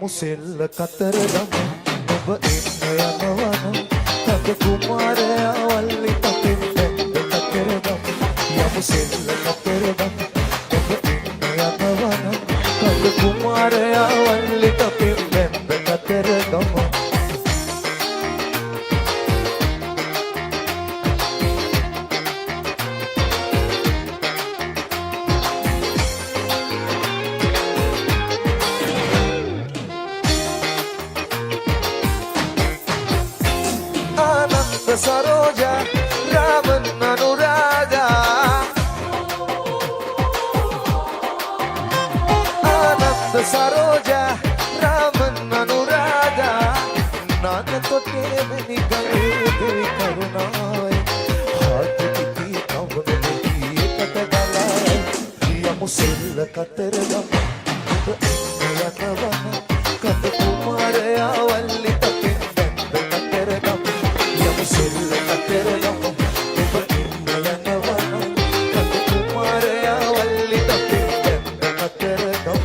යමු සෙල්ල කතරගම ඔබ එන්න යනවනම් තද කුමාරයා වල්ලි තපෙන් බැඳ කතරගම යමු සෙල්ල කතරගම ඔබ එන්න යනවනම් තද කුමාරයා වල්ලි තපෙන් බැඳ Kataragama Saroja, Raman Anuraga Anand Saroja, Raman Anuraga Nana tote meni gaye devi karunai Haat kiti kavane ki katagalai Yamu sella kataragam Yanavana Kata kumaraya valli tapin kataragam Sella kataragam ඔබ ඉන්න යනවනම් කඳ කුමාරයා වල්ලි තපෙන් බැඳ කතරගම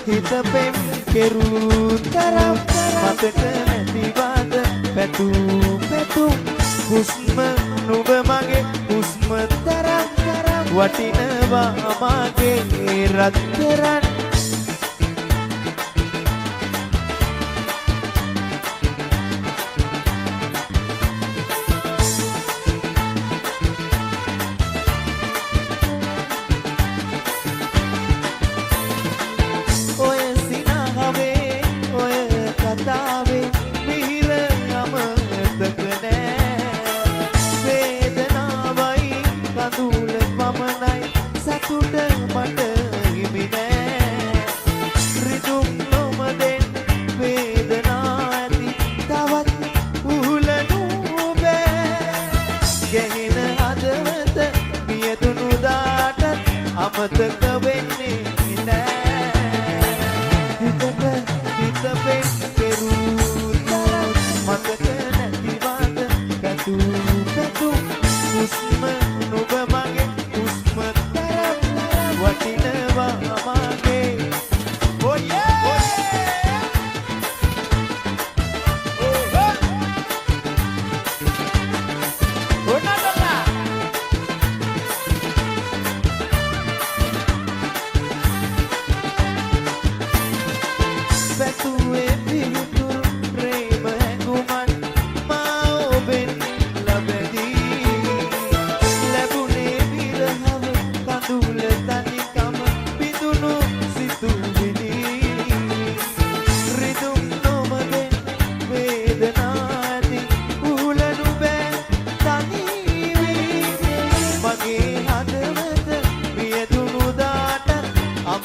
හිතපෙම් කෙරූ තරම් මතක නැතිවද පැතුම් හුස්ම නුඹ මගේ හුස්ම තරම් වටිනවා මගේ රත්තරන් අමතක වෙන්නේ නෑ හිතපෙන් කෙරූ තරම් මතක නැතිවද පැතුම් හුස්ම නුඹ මගේ හුස්ම තරම් වටිනවා මගේ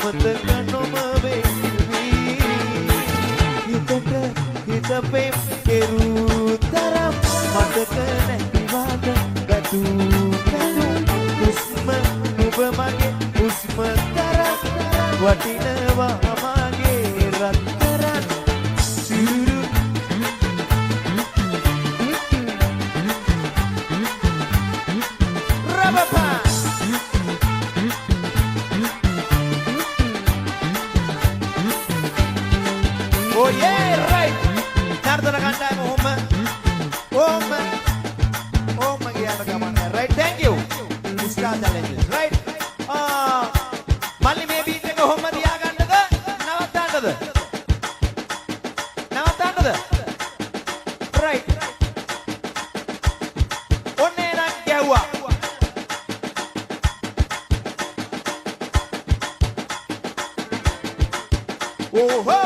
අමතක නොම වෙවි හිතට හිත පෙම් කෙරූ තරම් මතක නැතිවද ගතු හුස්ම නුඹ මගේ හුස්ම තරම් වටිනවා මගේ රත්තරන් Oh yeah, right. Nardana kandang Om giyana gamanne. Right, thank you. Star challenges, right? Malli me beat එක හොම්ම තියා ගන්නද? නවත්තන්නද? නවත්තන්නද? Right. ඔන්නේ නම් ගැව්වා. Oh ho.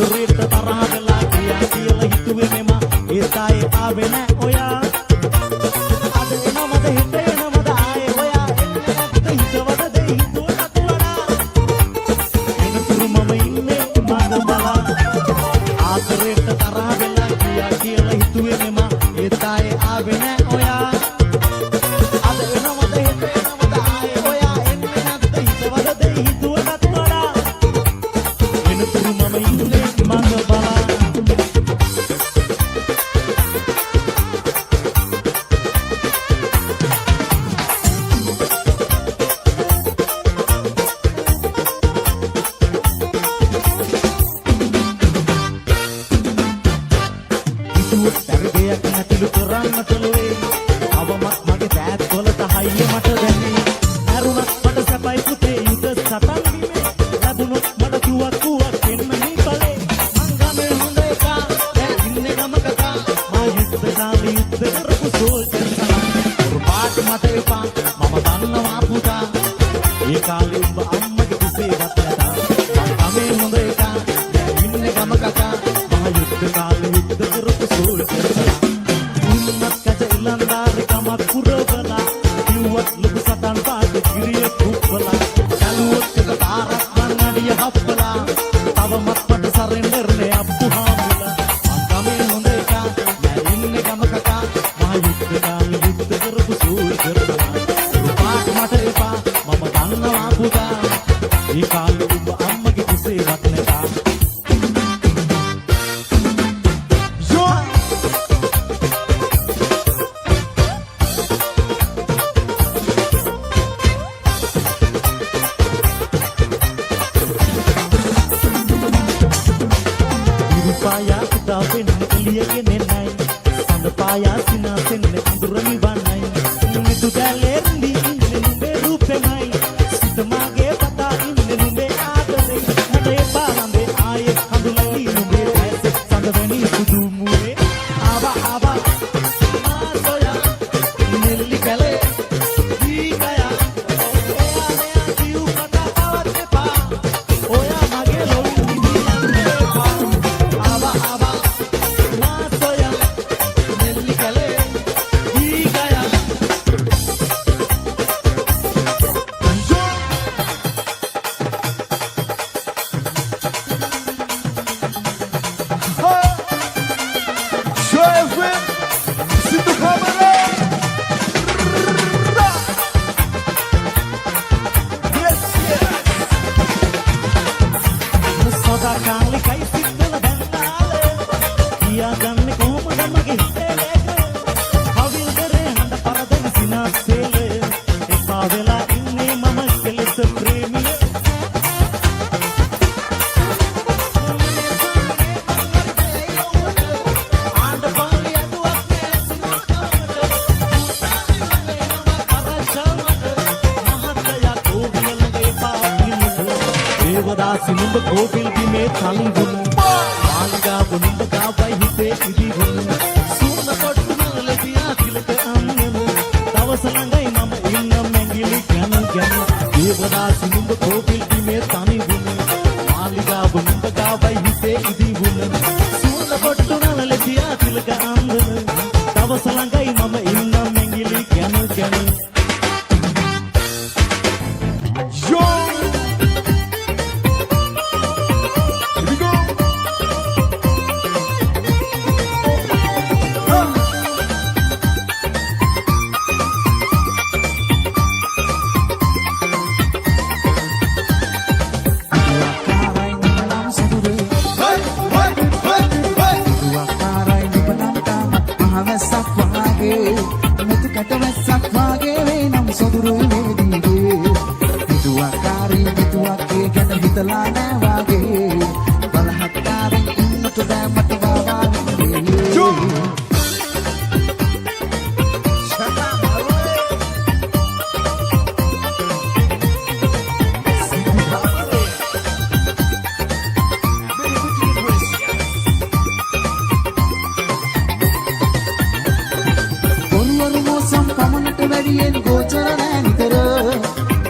Adore තරහ වෙලා ගියා කියලා හිතුවේ මෙම ඒසායේ ආවේ නෑ ඔයා අද එනවද හෙට එනවද ආයේ ඔයා එන්නේ නැත්te හිතවද දෙයි හිතුවට වඩා එනතුරු මම ඉන්නේ මඟ බලා ආදරේට තරහ වෙලා ගියා කියලා හිතුවේ මෙම ඒසායේ ආවේ නෑ ඔයා අද එනවද හෙට එනවද ආයේ ඔයා එන්නේ නැත්te හිතවද දෙයි හිතුවට වඩා එනතුරු මම ඉන්නේ මඟ බලා තරගයක් නැතිලු කරන්න තලුවේ අවමත් මගේ දෑත් වලට හයිය මට දැනේ ඇරුණත් මට සැපයි පුතේ යුද සතන් බිමේ ලැබුණොත් මට තුවක්කුවක් දෙන්නයි බලේ මං ගමේ හොඳ එකා දැන් ඉන්නේ ගමකකා මා යුද්ධ කාලේ යුද්ධ කරපු සෝල්ජර් සලා පාට මට එපා මම දන්නවා පුතා ඒ කාලේ ඔබ අම්මගේ කුසේවත් නැතා මං ගමේ හොඳ එකා දැන් ඉන්නේ ගමකකා මා යුද්ධ කාලේ යුද්ධ කරපු සෝල්ජර් සලා උන්නත් කජ ඉලන්දාරේ කමක් පුරවලා කිව්වත් ලොකු සතන් පාට ගිරිය කුප්පලා කලුවක් එක පාරක් මං අඩිය හප්පලා තවමත් මට සරෙන්ඩර් නේ අප්පු හාමුලා මං ගමේ හොඳ එකා දැන් ඉන්නේ ගමකකා මා යුද්ධ කාලේ යුද්ධ කරපු සෝල්ජර් සලා පාට මට එපා මම දන්නවා පුතා ඒ කාලේ ඔබ අම්මගේ කුසේවත් නැතා පායා උදා වෙන්න එළියගෙන නයි සඳ පායා සිනාසෙන්න අඳුරමි වන්නයි නිදු දැලෙන්දි ඉන්නේ නුඹේ රූපෙමයි සිත මාගේ පතා ඉන්නේ නුඹේ ආදරේ මට එපා ළඹේ ආයේ හඳුනලි නුඹේ ඇස සඳ වෙනි සුදු මුවේ ආවා ආවා මා සොයා නෙල්ලි කලේ දීගයා එයා මෙයා කිව් කතා පවත් එපා ඔයා මගේ ලොවින් නිදියන්නේ එපා ආවා ආවා මා සොයා නෙල්ලි කලේ දීගයා Show FM Situ Kamera Yes සදා කාලේ කයි සිත්වල දැන්නාලේ කියා ගන්නේ කොහොමද මගේ හිතේ ලේක කවිල් කරේ හඳ පරදෙන සිනාසෙලේ එපා වෙලා ඉන්නේ මම කෙලෙස ප්‍රේමිය ආණ්ඩ පාලි අඩුවක් නෑ මහත්තයා කෝවිලගේ එපා පිළිමක දේවදාසි නුඹ කෝවිල් බිමේ තලිවුණු මාලිගාව නුඹ ගාවයි හිතේ ඉදිවුණු සූන කොට්ටු මලලෙදියා තිලක අම්නෙමු දවස ළඟයි මම ඉන්නම් ඇඟිලි ගැන ගැන දේවදාසි නුඹ කෝවිල් බිමේ තනිවුණු මාලිගාව නුඹ ගාවයි හිතේ ඉදිවුණු සූන කොට්ටු මලලෙදියා තිලක අම්නෙමු දවස ළඟයි මම ඉන්නම් ඇඟිලි ගැන ගැන Yo Here we go වැඩියෙන් ගෝචර නෑ නිතර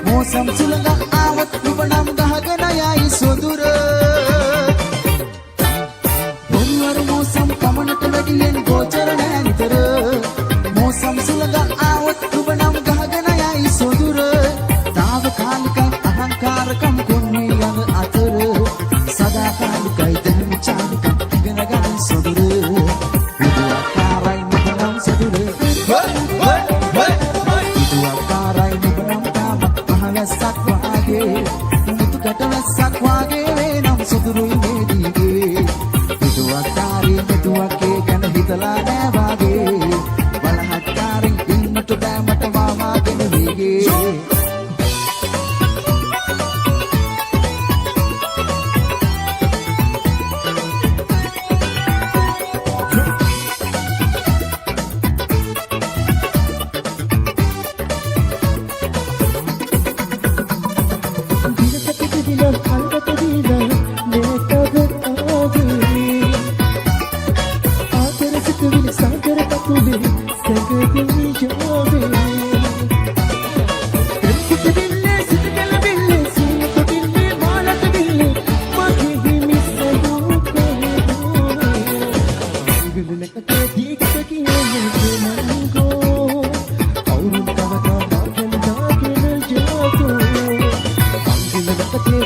මෝසම් සුළඟ ආවත් නුඹ නම් ගහගෙන යයි සොදුර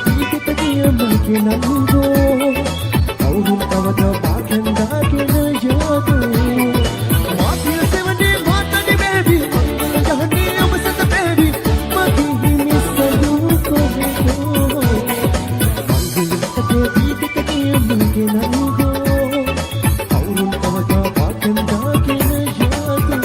පීඩිත කියමගේ නංගෝ කවුරුන් කවද පාකන්දාගෙන යදෝ මාතිය සෙවනේ මාතනි බේබි මංගල ගහනේ ඔබ සත බේබි මගේ මිස්සලු කොහෙදෝ මංගලට පීඩිත කියමගේ නංගෝ කවුරුන් කවද පාකන්දාගෙන යදෝ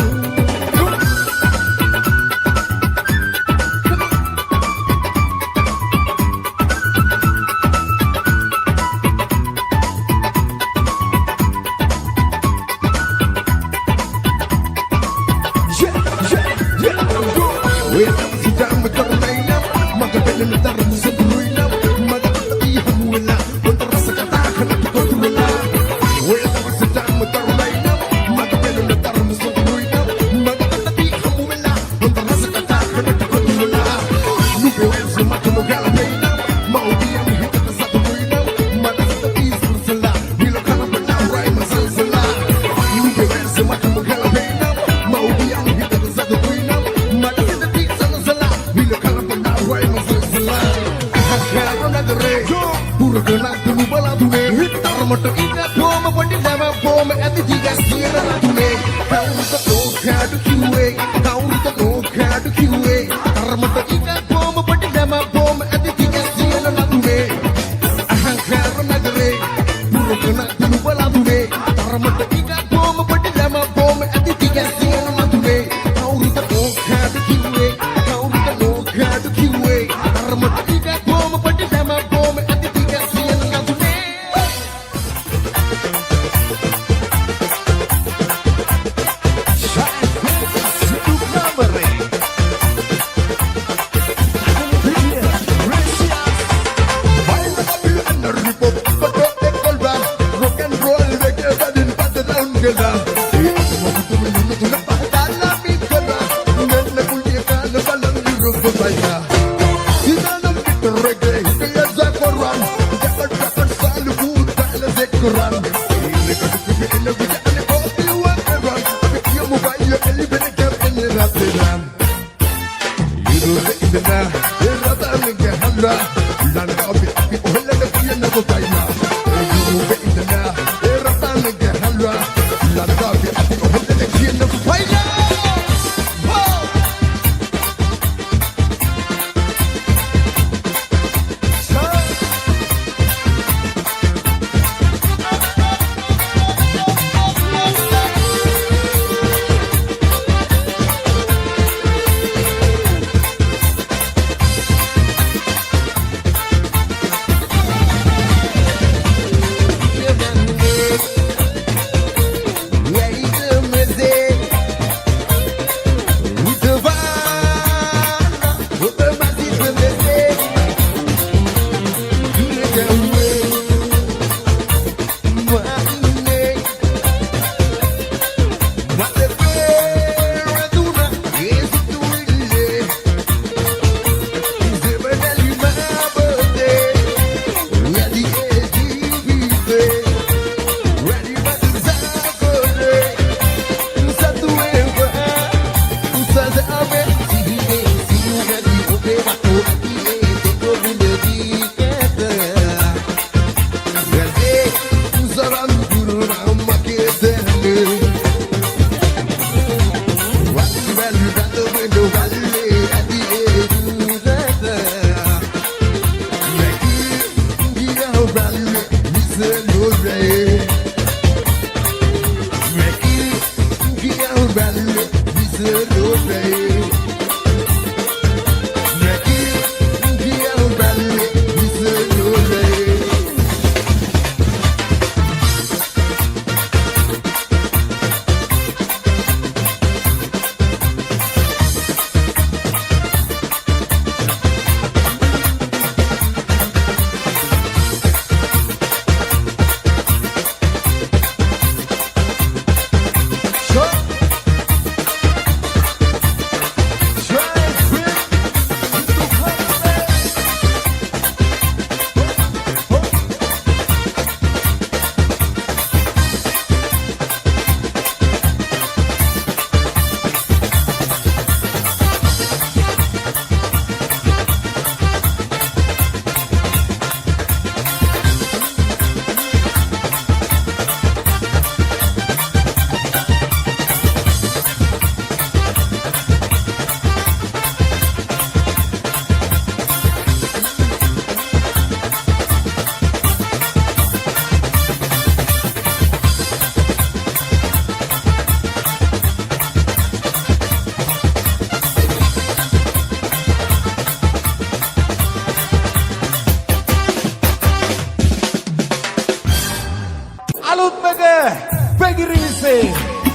එක Peggy Reese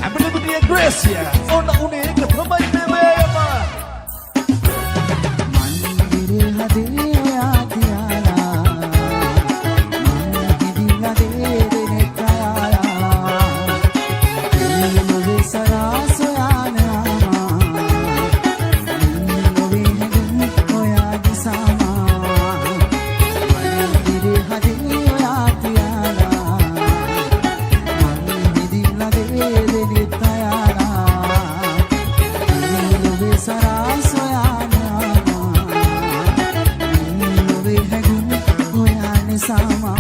Ability Gracia ඔන්න උනේ එක තමයි මේ වේම මන්දිරේ හදේ ඔයා තියාලා මන් හිදිලා දෙන්නේ කයාලා නිලොවේ සරා සොයානවා නිලොවේ හැදුම් ඔයා දිසාමා මන්දිරේ හදේ ඔයා තියාලා මන් හිදිලා දෙන්නේ කයාලා නිලොවේ සරා සොයානවා නිලොවේ හැදුම් ඔයා නිසාමා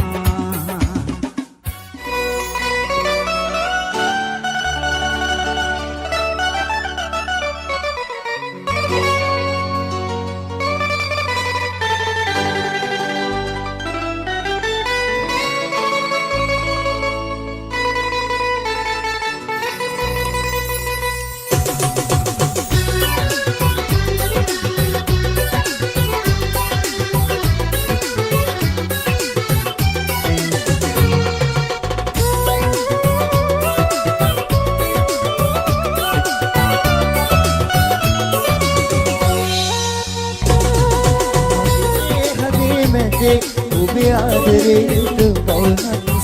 ඔබේ ආදරේට බවුන්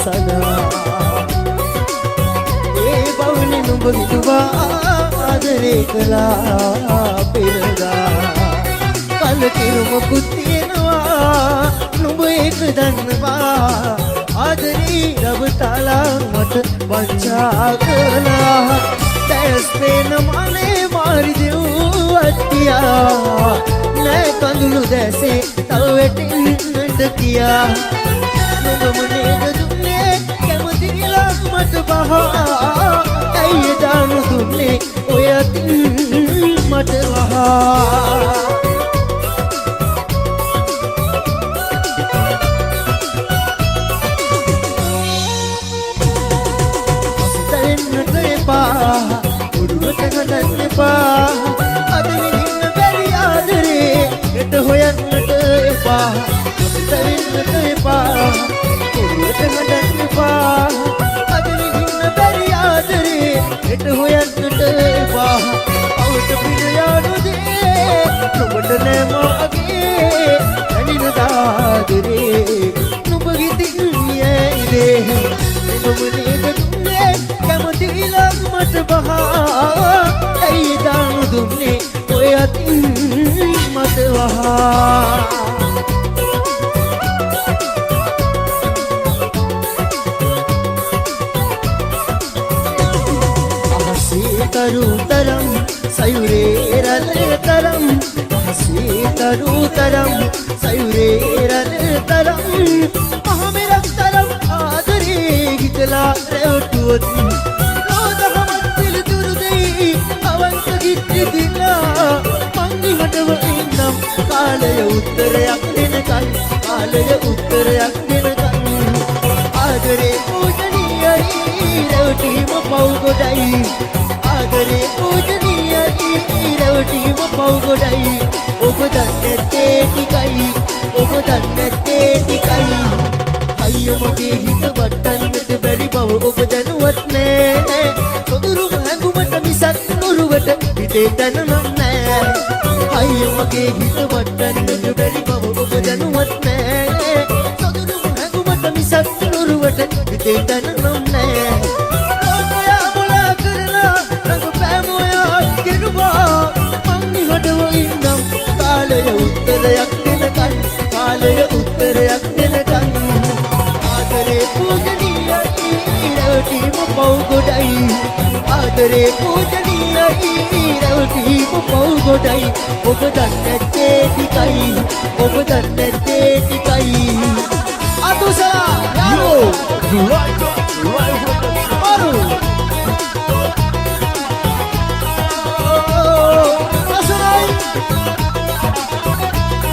සදා ඒ බවුන් නුඹ හිතුවා ආදරේ කළා පෙරදා කල කිරුමකුත් තියෙනවා නුඹ ඒක දන්නවා ආදරේ රවටලා මට වංචා කළා දැස් පේන මනේ මාරි දෙව්වත්තියා නෑ කඳුළු දැසේ තව වැටෙන්නට කියා නුඹ මොනේද දුන්නේ කැමතිලා මට බහා ඇයි දානු දුන්නේ ඔය අතින් මට වහා අස්තෙන්නට එපා උඩුවට ගඩන්න එපා අද විඳින්න බැරි ආදරේ හෙට හොයන්නට එපා අස්තෙන්නට එපා උඩුවට ගඩන්න එපා අද විඳින්න බැරි ආදරේ හෙට හොයන්නට එපා අවුට පිට යනු දේ නුඹට නෑ මාගේ දැනින දාදරේ නුඹ ගිතින්නේ ඉදේ නුඹ නේද දුන්නේ කැමතිලා මට බහා ඇයි දානු දුන්නේ ඔය අතින් මට වහා අහසේ තරුතරම් සයුරේ රළ තරම් අහසේ තරුතරම් සයුරේ රළ තරම් මහමෙරක් තරම් ආදරේ හිතලා රැවටුවොත් රෝදහමත් පිළිතුරු දෙයි අවංක ගිත්ති දිලා මංගිහටව ඉන්නම් කාලය උත්තරයක් දෙනකන් කාලය උත්තරයක් දෙනකන් ආදරේ පූජනීයයි රැවටීම පව් ගොඩයි ආදරේ පූජනීයයි රැවටීම පව් ගොඩයි ඔබ දන්නේ ටිකයි ඔබ දන්නේ ටිකයි අයියෝ මගේ හිත වටන්නට බැරි බව ඔබ දැනුවත් නෑ සොදුරු හැඟුමට මිසක් නුරුවට හිතේ දැනුනම් නෑ අයියෝ මගේ හිත වටන්නට බැරි බව ඔබ දැනුවත් නෑ සොදුරු හැඟුමට මිසක් නුරුවට හිතේ දැනුනම් නෑ ඔයා මුලා කරලා රඟ පෑමෝයා කෙරුවා මං නිහඬව ඉන්නම් කාලය උත්තරයක් දෙනකන් කාලය උත්තරයක් දෙනකන් ආදරේ පූජනීයයි රැවටීම පව් ගොඩයි ආදරේ පූජනීයයි රැවටීම පව් ගොඩයි ඔබ දන්නේ ටිකයි ඔබ දන්නේ ටිකයි අතුසලා Yo, right